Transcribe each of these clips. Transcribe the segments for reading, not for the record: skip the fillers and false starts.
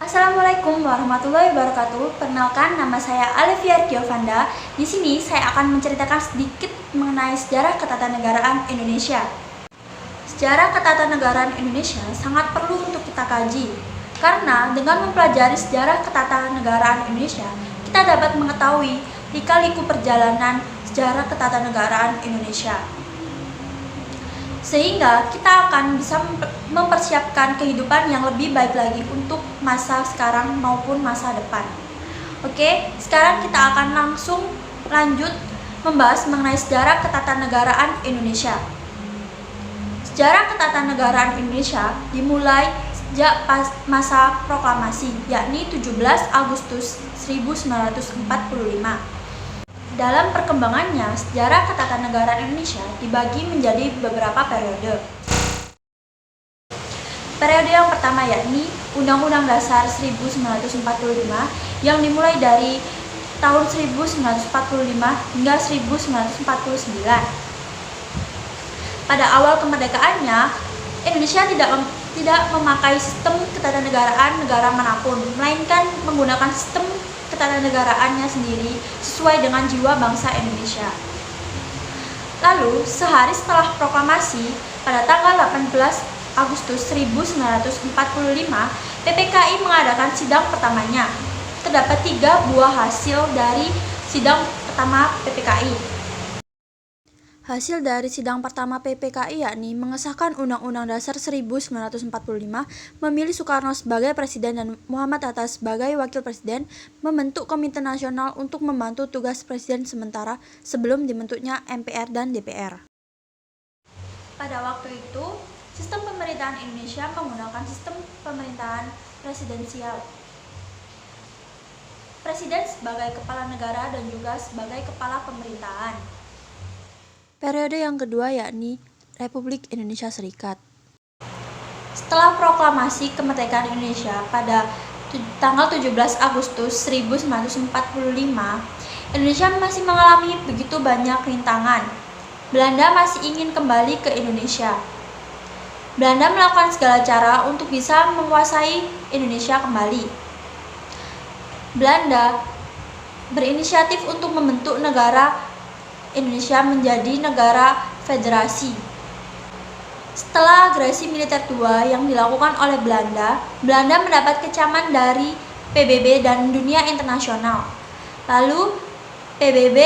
Assalamualaikum warahmatullahi wabarakatuh. Perkenalkan, nama saya Alivia Giovanda. Di sini saya akan menceritakan sedikit mengenai sejarah ketatanegaraan Indonesia. Sejarah ketatanegaraan Indonesia sangat perlu untuk kita kaji, karena dengan mempelajari sejarah ketatanegaraan Indonesia, kita dapat mengetahui lika-liku perjalanan sejarah ketatanegaraan Indonesia. Sehingga kita akan bisa mempersiapkan kehidupan yang lebih baik lagi untuk masa sekarang maupun masa depan. Oke, sekarang kita akan langsung lanjut membahas mengenai sejarah ketatanegaraan Indonesia. Sejarah ketatanegaraan Indonesia dimulai sejak masa proklamasi, yakni 17 Agustus 1945. Dalam perkembangannya, sejarah ketatanegaraan Indonesia dibagi menjadi beberapa periode. Periode yang pertama yakni Undang-Undang Dasar 1945 yang dimulai dari tahun 1945 hingga 1949. Pada awal kemerdekaannya, Indonesia tidak memakai sistem ketatanegaraan negara manapun, melainkan menggunakan sistem ketatanegaraan sendiri sesuai dengan jiwa bangsa Indonesia. Lalu, sehari setelah proklamasi, pada tanggal 18 Agustus 1945, PPKI mengadakan sidang pertamanya. Terdapat 3 buah hasil dari sidang pertama PPKI. Hasil dari sidang pertama PPKI yakni mengesahkan Undang-Undang Dasar 1945, memilih Soekarno sebagai Presiden dan Muhammad Hatta sebagai Wakil Presiden, membentuk Komite Nasional untuk membantu tugas Presiden sementara sebelum dibentuknya MPR dan DPR. Pada waktu itu, sistem pemerintahan Indonesia menggunakan sistem pemerintahan presidensial. Presiden sebagai kepala negara dan juga sebagai kepala pemerintahan. Periode yang kedua yakni Republik Indonesia Serikat. Setelah proklamasi kemerdekaan Indonesia pada tanggal 17 Agustus 1945, Indonesia masih mengalami begitu banyak rintangan. Belanda masih ingin kembali ke Indonesia. Belanda melakukan segala cara untuk bisa menguasai Indonesia kembali. Belanda berinisiatif untuk membentuk negara Indonesia menjadi negara federasi. Setelah agresi militer II yang dilakukan oleh Belanda, Belanda mendapat kecaman dari PBB dan dunia internasional. Lalu, PBB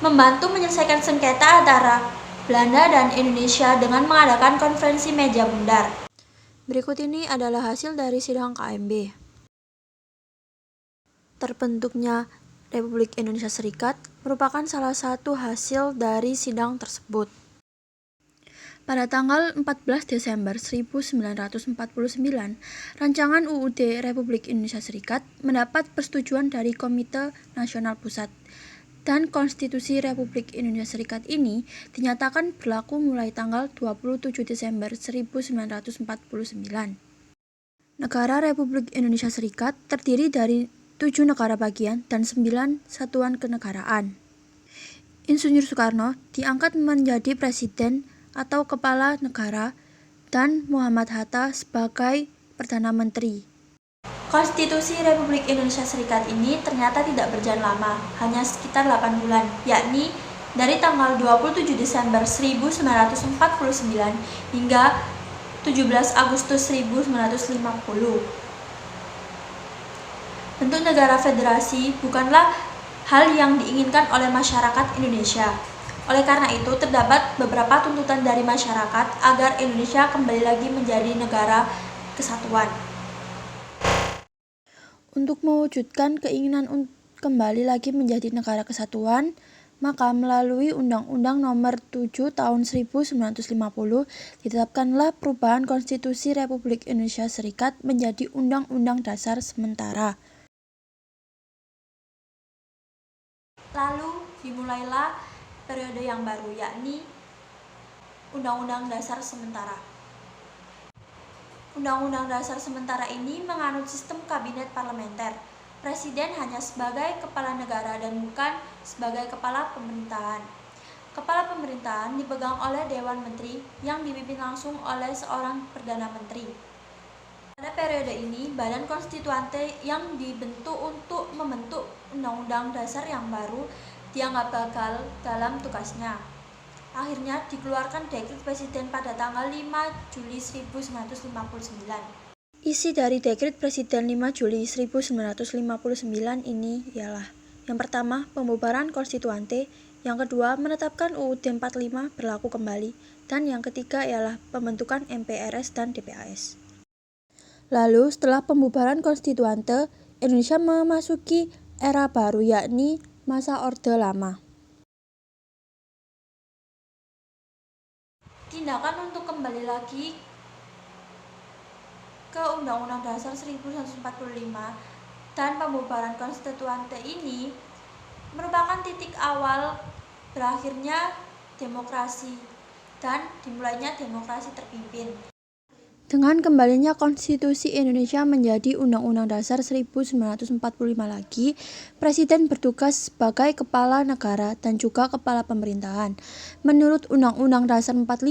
membantu menyelesaikan sengketa antara Belanda dan Indonesia dengan mengadakan konferensi meja bundar. Berikut ini adalah hasil dari sidang KMB. Terbentuknya Republik Indonesia Serikat merupakan salah satu hasil dari sidang tersebut. Pada tanggal 14 Desember 1949, rancangan UUD Republik Indonesia Serikat mendapat persetujuan dari Komite Nasional Pusat, dan Konstitusi Republik Indonesia Serikat ini dinyatakan berlaku mulai tanggal 27 Desember 1949. Negara Republik Indonesia Serikat terdiri dari 7 negara bagian dan 9 satuan kenegaraan. Insinyur Soekarno diangkat menjadi Presiden atau Kepala Negara dan Muhammad Hatta sebagai Perdana Menteri. Konstitusi Republik Indonesia Serikat ini ternyata tidak berjalan lama, hanya sekitar 8 bulan, yakni dari tanggal 27 Desember 1949 hingga 17 Agustus 1950. Bentuk negara federasi bukanlah hal yang diinginkan oleh masyarakat Indonesia. Oleh karena itu, terdapat beberapa tuntutan dari masyarakat agar Indonesia kembali lagi menjadi negara kesatuan. Untuk mewujudkan keinginan kembali lagi menjadi negara kesatuan, maka melalui Undang-Undang Nomor 7 Tahun 1950 ditetapkanlah perubahan Konstitusi Republik Indonesia Serikat menjadi Undang-Undang Dasar sementara. Lalu dimulailah periode yang baru, yakni Undang-Undang Dasar Sementara. Undang-Undang Dasar Sementara ini menganut sistem kabinet parlementer. Presiden hanya sebagai kepala negara dan bukan sebagai kepala pemerintahan. Kepala pemerintahan dipegang oleh Dewan Menteri yang dipimpin langsung oleh seorang Perdana Menteri. Pada periode ini, Badan Konstituante yang dibentuk untuk membentuk Undang-Undang Dasar yang baru dianggap gagal dalam tugasnya. Akhirnya dikeluarkan Dekret Presiden pada tanggal 5 Juli 1959. Isi dari Dekret Presiden 5 Juli 1959 ini ialah: yang pertama, pembubaran konstituante; yang kedua, menetapkan UUD 45 berlaku kembali; dan yang ketiga ialah pembentukan MPRS dan DPAS. Lalu setelah pembubaran konstituante, Indonesia memasuki era baru, yakni masa Orde Lama. Tindakan untuk kembali lagi ke Undang-Undang Dasar 1945 dan pembubaran konstituante ini merupakan titik awal berakhirnya demokrasi dan dimulainya demokrasi terpimpin. Dengan kembalinya Konstitusi Indonesia menjadi Undang-Undang Dasar 1945 lagi, Presiden bertugas sebagai kepala negara dan juga kepala pemerintahan. Menurut Undang-Undang Dasar 45,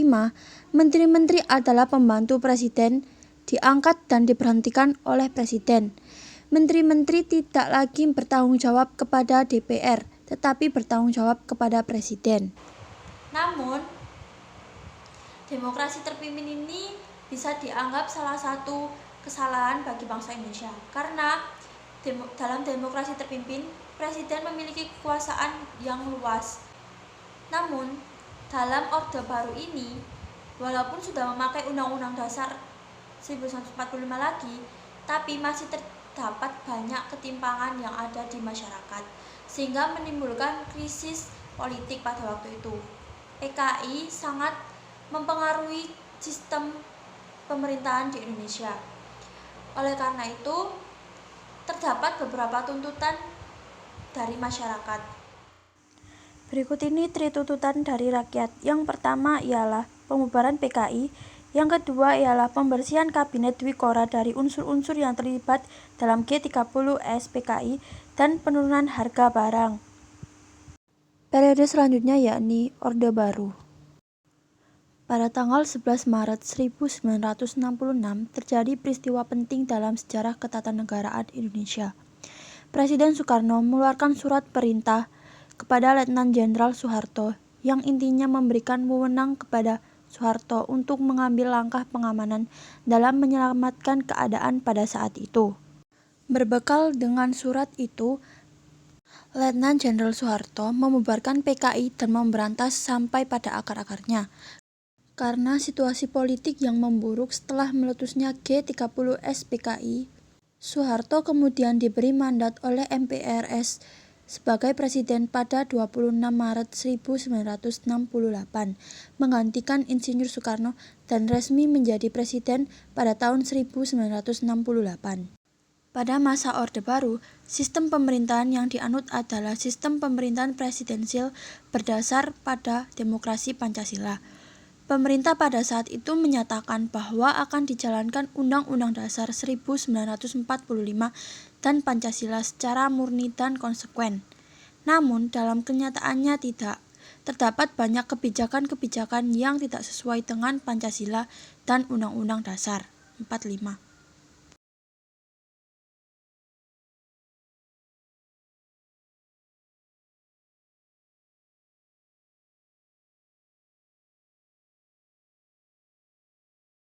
menteri-menteri adalah pembantu Presiden, diangkat dan diberhentikan oleh Presiden. Menteri-menteri tidak lagi bertanggung jawab kepada DPR, tetapi bertanggung jawab kepada Presiden. Namun, demokrasi terpimpin ini bisa dianggap salah satu kesalahan bagi bangsa Indonesia, karena dalam demokrasi terpimpin, Presiden memiliki kekuasaan yang luas. Namun, dalam Orde Baru ini, walaupun sudah memakai Undang-Undang Dasar 1945 lagi, tapi masih terdapat banyak ketimpangan yang ada di masyarakat, sehingga menimbulkan krisis politik pada waktu itu. PKI sangat mempengaruhi sistem pemerintahan di Indonesia. Oleh karena itu, terdapat beberapa tuntutan dari masyarakat. Berikut ini 3 tuntutan dari rakyat. Yang pertama ialah pembubaran PKI, yang kedua ialah pembersihan Kabinet Dwikora dari unsur-unsur yang terlibat dalam G30S PKI, dan penurunan harga barang. Periode selanjutnya yakni Orde Baru. Pada tanggal 11 Maret 1966 terjadi peristiwa penting dalam sejarah ketatanegaraan Indonesia. Presiden Soekarno mengeluarkan surat perintah kepada Letnan Jenderal Soeharto yang intinya memberikan wewenang kepada Soeharto untuk mengambil langkah pengamanan dalam menyelamatkan keadaan pada saat itu. Berbekal dengan surat itu, Letnan Jenderal Soeharto membubarkan PKI dan memberantas sampai pada akar-akarnya. Karena situasi politik yang memburuk setelah meletusnya G30S PKI, Soeharto kemudian diberi mandat oleh MPRS sebagai presiden pada 26 Maret 1968, menggantikan Insinyur Soekarno dan resmi menjadi presiden pada tahun 1968. Pada masa Orde Baru, sistem pemerintahan yang dianut adalah sistem pemerintahan presidensial berdasar pada demokrasi Pancasila. Pemerintah pada saat itu menyatakan bahwa akan dijalankan Undang-Undang Dasar 1945 dan Pancasila secara murni dan konsekuen. Namun, dalam kenyataannya tidak. Terdapat banyak kebijakan-kebijakan yang tidak sesuai dengan Pancasila dan Undang-Undang Dasar 45.